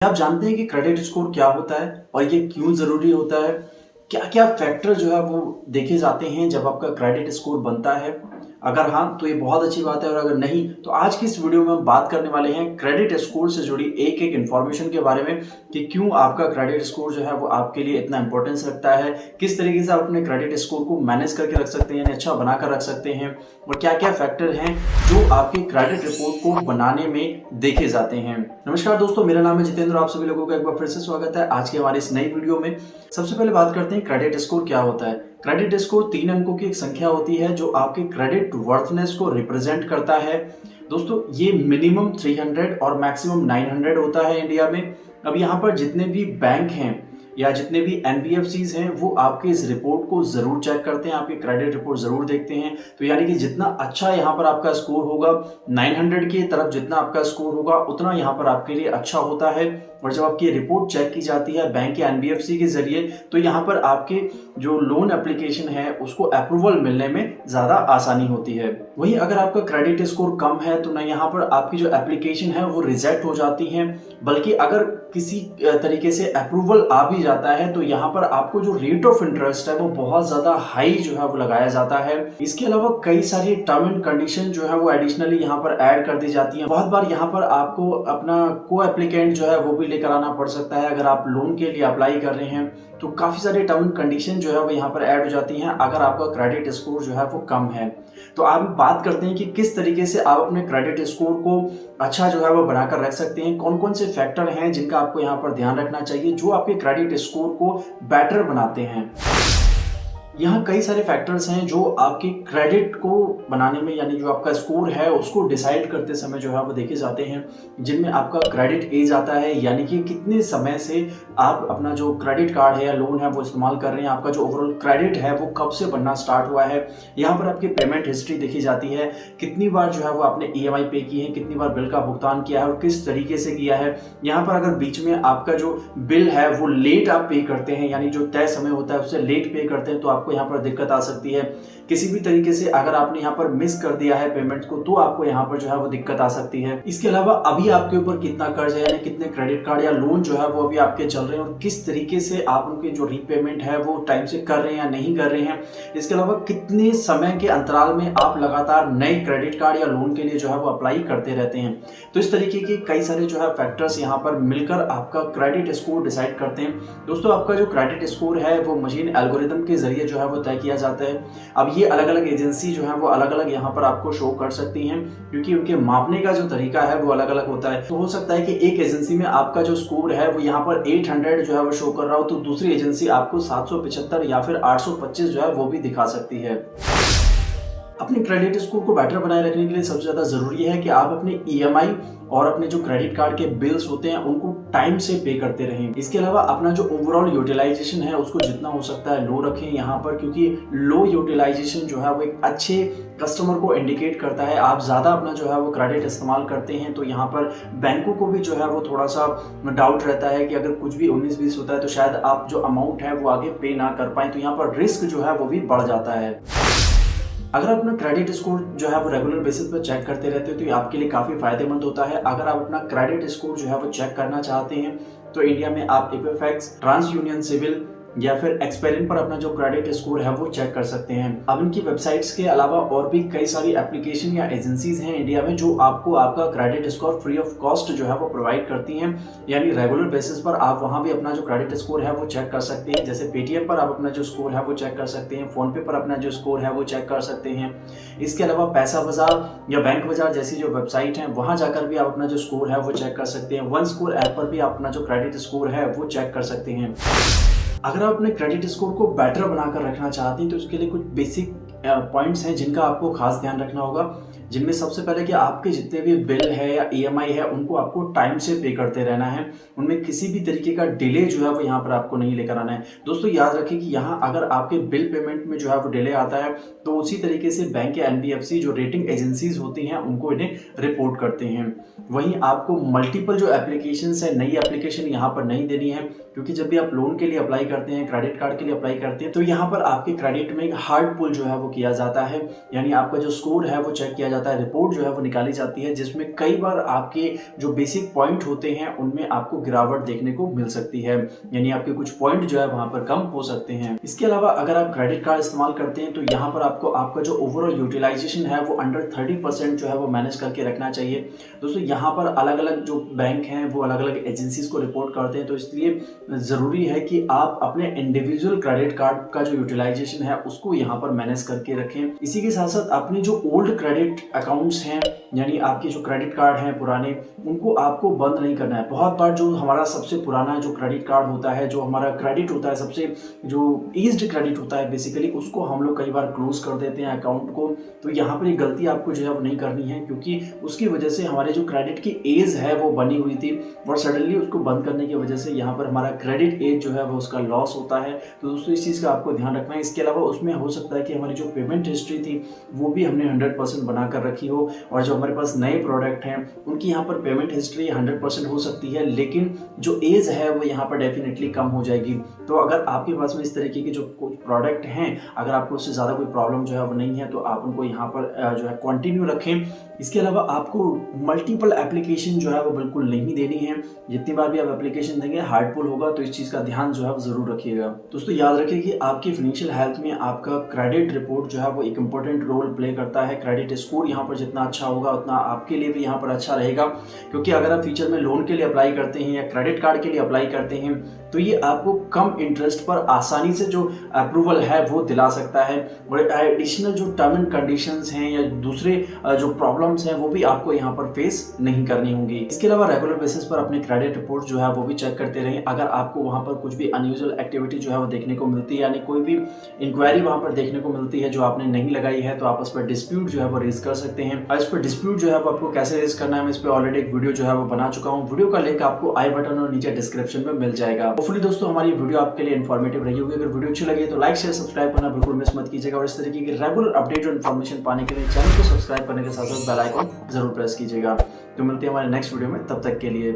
क्या आप जानते हैं कि क्रेडिट स्कोर क्या होता है और ये क्यों ज़रूरी होता है? क्या-क्या फैक्टर जो है वो देखे जाते हैं जब आपका क्रेडिट स्कोर बनता है? अगर हाँ, तो ये बहुत अच्छी बात है और अगर नहीं, तो आज की इस वीडियो में हम बात करने वाले हैं क्रेडिट स्कोर से जुड़ी एक-एक इन्फॉर्मेशन के बारे में कि क्यों आपका क्रेडिट स्कोर जो है वो आपके लिए इतना इम्पोर्टेंस रखता है, किस तरीके से आप अपने क्रेडिट स्कोर को मैनेज करके रख सकते हैं, यानी अच्छा बनाकर रख सकते हैं और क्या-क्या फैक्टर हैं जो आपकी क्रेडिट रिपोर्ट को बनाने में देखे जाते हैं। नमस्कार दोस्तों, मेरा नाम है जितेंद्र, आप सभी लोगों का एक बार फिर से स्वागत है आज की हमारी इस नई वीडियो में। सबसे पहले बात करते हैं क्रेडिट स्कोर क्या होता है। क्रेडिट स्कोर 3 अंकों की एक संख्या होती है जो आपके क्रेडिट वर्थनेस को रिप्रेजेंट करता है। दोस्तों, ये मिनिमम 300 और मैक्सिमम 900 होता है इंडिया में। अब यहाँ पर जितने भी बैंक हैं या जितने भी एनबीएफसीज हैं वो आपके इस रिपोर्ट को जरूर चेक करते हैं, आपकी क्रेडिट रिपोर्ट जरूर देखते हैं। तो यानी कि जितना अच्छा यहाँ पर आपका स्कोर होगा, 900 की तरफ जितना आपका स्कोर होगा उतना यहाँ पर आपके लिए अच्छा होता है। और जब आपकी रिपोर्ट चेक की जाती है बैंक या एनबीएफसी के जरिए, तो यहाँ पर आपके जो लोन एप्लीकेशन है उसको अप्रूवल मिलने में ज्यादा आसानी होती है। वहीं अगर आपका क्रेडिट स्कोर कम है तो ना यहाँ पर आपकी जो एप्लीकेशन है वो रिजेक्ट हो जाती है, बल्कि अगर किसी तरीके से अप्रूवल आ भी जाता है तो यहाँ पर आपको जो रेट ऑफ इंटरेस्ट है वो बहुत ज्यादा हाई जो है वो लगाया जाता है। इसके अलावा कई सारी टर्म एंड कंडीशन जो है वो एडिशनली यहाँ पर ऐड कर दी जाती है। बहुत बार यहाँ पर आपको अपना को एप्लीकेंट जो है वो भी लेकर आना पड़ सकता है। अगर आप लोन के लिए अप्लाई कर रहे हैं तो काफी सारे टर्म एंड कंडीशन जो है वो यहाँ पर ऐड हो जाती हैं अगर आपका क्रेडिट स्कोर जो है वो कम है। तो आप बात करते हैं कि किस तरीके से आप अपने क्रेडिट स्कोर को अच्छा जो है वो बनाकर रख सकते हैं, कौन कौन से फैक्टर हैं जिनका आपको यहाँ पर ध्यान रखना चाहिए जो आपके क्रेडिट स्कोर को बेटर बनाते हैं। यहाँ कई सारे फैक्टर्स हैं जो आपके क्रेडिट को बनाने में, यानी जो आपका स्कोर है उसको डिसाइड करते समय जो है वो देखे जाते हैं, जिनमें आपका क्रेडिट एज आता है, यानी कि कितने समय से आप अपना जो क्रेडिट कार्ड है या लोन है वो इस्तेमाल कर रहे हैं, आपका जो ओवरऑल क्रेडिट है वो कब से बनना स्टार्ट हुआ है। यहाँ पर आपकी पेमेंट हिस्ट्री देखी जाती है, कितनी बार जो है वो आपने ईएमआई पे की है, कितनी बार बिल का भुगतान किया है और किस तरीके से किया है। यहाँ पर अगर बीच में आपका जो बिल है वो लेट आप पे करते हैं, यानी जो तय समय होता है उससे लेट पे करते हैं, तो आपको यहाँ पर दिक्कत आ सकती है। किसी भी तरीके से अगर आपने यहाँ पर मिस कर दिया है पेमेंट को तो आपको यहाँ पर जो है वो दिक्कत आ सकती है। इसके अलावा अभी आपके ऊपर कितना कर्ज है, यानी कितने क्रेडिट कार्ड या लोन जो है वो अभी आपके चल रहे हैं और किस तरीके से आप उनके जो रीपेमेंट है वो टाइम से कर रहे हैं या नहीं कर रहे हैं। इसके अलावा कितने समय के अंतराल में आप लगातार नए क्रेडिट कार्ड या लोन के लिए जो है वो अप्लाई करते रहते हैं। तो इस तरीके के कई सारे जो है फैक्टर्स यहाँ पर मिलकर आपका क्रेडिट स्कोर डिसाइड करते हैं। दोस्तों, आपका जो क्रेडिट स्कोर है वो मशीन एल्गोरिथम के जरिए जो है वो तय किया जाता है। अब ये अलग अलग एजेंसी जो है वो अलग अलग यहाँ पर आपको शो कर सकती हैं, क्योंकि उनके मापने का जो तरीका है वो अलग अलग होता है। तो हो सकता है कि एक एजेंसी में आपका जो स्कोर है वो यहाँ पर 800 जो है वो शो कर रहा हो, तो दूसरी एजेंसी आपको 775 या फिर 825 जो है वो भी दिखा सकती है। अपने क्रेडिट स्कोर को बेटर बनाए रखने के लिए सबसे ज्यादा जरूरी है कि आप अपने ईएमआई और अपने जो क्रेडिट कार्ड के बिल्स होते हैं उनको टाइम से पे करते रहें। इसके अलावा अपना जो ओवरऑल यूटिलाइजेशन है उसको जितना हो सकता है लो रखें यहाँ पर, क्योंकि लो यूटिलाइजेशन जो है वो एक अच्छे कस्टमर को इंडिकेट करता है। आप ज्यादा अपना जो है वो क्रेडिट इस्तेमाल करते हैं तो यहाँ पर बैंकों को भी जो है वो थोड़ा सा डाउट रहता है कि अगर कुछ भी 19-20 होता है तो शायद आप जो अमाउंट है वो आगे पे ना कर पाए, तो यहाँ पर रिस्क जो है वो भी बढ़ जाता है। अगर आप अपना क्रेडिट स्कोर जो है वो रेगुलर बेसिस पर चेक करते रहते हो तो ये आपके लिए काफी फायदेमंद होता है। अगर आप अपना क्रेडिट स्कोर जो है वो चेक करना चाहते हैं तो इंडिया में आप इक्विफैक्स, ट्रांस यूनियन सिविल या फिर एक्सपेरियन पर अपना जो क्रेडिट स्कोर है वो चेक कर सकते हैं। अब इनकी वेबसाइट्स के अलावा और भी कई सारी एप्लीकेशन या एजेंसीज हैं इंडिया में जो आपको आपका credit score free of cost जो है वो प्रोवाइड करती हैं, यानी रेगुलर बेसिस पर आप वहां भी अपना जो क्रेडिट स्कोर है वो चेक कर सकते हैं। जैसे पेटीएम पर आप अपना जो स्कोर है वो चेक कर सकते हैं, फोन पे पर अपना जो स्कोर है वो चेक कर सकते हैं। इसके अलावा पैसा बाजार या बैंक बाजार जैसी जो वेबसाइट है वहां जाकर भी आप अपना जो स्कोर है वो चेक कर सकते हैं। वन स्कोर ऐप पर भी आप अपना जो क्रेडिट स्कोर है वो चेक कर सकते हैं। अगर आप अपने क्रेडिट स्कोर को बेटर बनाकर रखना चाहते हैं तो उसके लिए कुछ बेसिक पॉइंट्स हैं जिनका आपको खास ध्यान रखना होगा, जिनमें सबसे पहले कि आपके जितने भी बिल है या ईएमआई है उनको आपको टाइम से पे करते रहना है। उनमें किसी भी तरीके का डिले जो है वो यहाँ पर आपको नहीं लेकर आना है। दोस्तों, याद रखें कि यहाँ अगर आपके बिल पेमेंट में जो है वो डिले आता है तो उसी तरीके से बैंक या एनबीएफसी जो रेटिंग एजेंसीज होती हैं उनको इन्हें रिपोर्ट करते हैं। वहीं आपको मल्टीपल जो एप्लीकेशन है, नई एप्लीकेशन यहाँ पर नहीं देनी है, क्योंकि जब भी आप लोन के लिए अप्लाई करते हैं, क्रेडिट कार्ड के लिए अप्लाई करते हैं, तो यहाँ पर आपके क्रेडिट में एक हार्ड पुल जो है वो किया जाता है, यानी आपका जो स्कोर है वो चेक किया जाता जाता है, रिपोर्ट जो है वो निकाली जाती है, जिसमें कई बार आपके जो बेसिक पॉइंट होते हैं उनमें आपको गिरावट देखने को मिल सकती है, यानी आपके कुछ पॉइंट जो है वहां पर कम हो सकते हैं। इसके अलावा अगर आप क्रेडिट कार्ड इस्तेमाल करते हैं तो यहाँ पर आपको आपका जो ओवरऑल यूटिलाइजेशन है वो अंडर 30% जो है वो मैनेज करके रखना चाहिए। दोस्तों यहाँ पर अलग अलग जो बैंक हैं वो अलग अलग एजेंसीज को रिपोर्ट करते हैं, तो इसलिए ज़रूरी है कि आप अपने इंडिविजुअल क्रेडिट कार्ड का जो यूटिलाइजेशन है उसको यहाँ पर मैनेज करके रखें। इसी के साथ साथ अपने जो ओल्ड क्रेडिट अकाउंट्स हैं, यानी आपके जो क्रेडिट कार्ड हैं पुराने, उनको आपको बंद नहीं करना है। बहुत बार जो हमारा सबसे पुराना जो क्रेडिट कार्ड होता है, जो हमारा क्रेडिट होता है, सबसे जो एज्ड क्रेडिट होता है बेसिकली, उसको हम लोग कई बार क्लोज कर देते हैं अकाउंट को। तो यहाँ पर ये गलती आपको जो है वो नहीं करनी है, क्योंकि उसकी वजह से हमारे जो क्रेडिट की एज है वो बनी हुई थी और सडनली उसको बंद करने की वजह से यहाँ पर हमारा क्रेडिट एज जो है वो उसका लॉस होता है। तो दोस्तों इस चीज़ का आपको ध्यान रखना है। इसके अलावा उसमें हो सकता है कि हमारी जो पेमेंट हिस्ट्री थी वो भी हमने 100% बनाकर रखी हो, और जो हमारे पास नए प्रोडक्ट हैं उनकी यहाँ पर पेमेंट हिस्ट्री 100% हो सकती है, लेकिन जो एज है वो यहाँ पर डेफिनेटली कम हो जाएगी। तो अगर आपके पास में इस तरीके के जो कुछ प्रोडक्ट हैं, अगर आपको उससे ज़्यादा कोई प्रॉब्लम जो है वो नहीं है तो आप उनको यहाँ पर जो है कंटिन्यू रखें। इसके अलावा आपको मल्टीपल एप्लीकेशन जो है वो बिल्कुल नहीं देनी है। जितनी बार भी आप एप्लीकेशन देंगे हार्डफुल होगा, तो इस चीज़ का ध्यान जो है वो ज़रूर रखिएगा। दोस्तों याद रखिए कि आपकी फाइनेंशियल हेल्थ में आपका क्रेडिट रिपोर्ट जो है वो एक इंपॉर्टेंट रोल प्ले करता है। क्रेडिट स्कोर यहाँ पर जितना अच्छा होगा उतना आपके लिए भी यहाँ पर अच्छा रहेगा, क्योंकि अगर आप फ्यूचर में लोन के लिए अप्लाई करते हैं या क्रेडिट कार्ड के लिए अप्लाई करते हैं तो ये आपको कम इंटरेस्ट पर आसानी से जो अप्रूवल है वो दिला सकता है, और एडिशनल जो टर्म एंड कंडीशंस हैं या दूसरे जो प्रॉब्लम्स हैं वो भी आपको यहाँ पर फेस नहीं करनी होंगी। इसके अलावा रेगुलर बेसिस पर अपने क्रेडिट रिपोर्ट जो है वो भी चेक करते रहें। अगर आपको वहाँ पर कुछ भी अनयूजुअल एक्टिविटी जो है वो देखने को मिलती है, यानी कोई भी इंक्वायरी वहाँ पर देखने को मिलती है जो आपने नहीं लगाई है, तो आप उस पर डिस्प्यूट जो है वो रेज कर सकते हैं। इस पर डिस्प्यूट जो है वो आपको कैसे रेज करना है, मैं इस पर ऑलरेडी एक वीडियो जो है वो बना चुका हूँ। वीडियो का लिंक आपको आई बटन और नीचे डिस्क्रिप्शन में मिल जाएगा। होपफुली दोस्तों हमारी वीडियो आपके लिए इन्फॉर्मेटिव रही होगी। अगर वीडियो अच्छी लगी तो लाइक शेयर सब्सक्राइब करना बिल्कुल मिस मत कीजिएगा, और इस तरीके की रेगुलर अपडेट और इन्फॉर्मेशन पाने के लिए चैनल को सब्सक्राइब करने के साथ साथ बेल आइकन जरूर प्रेस कीजिएगा। तो मिलते हैं हमारे नेक्स्ट वीडियो में, तब तक के लिए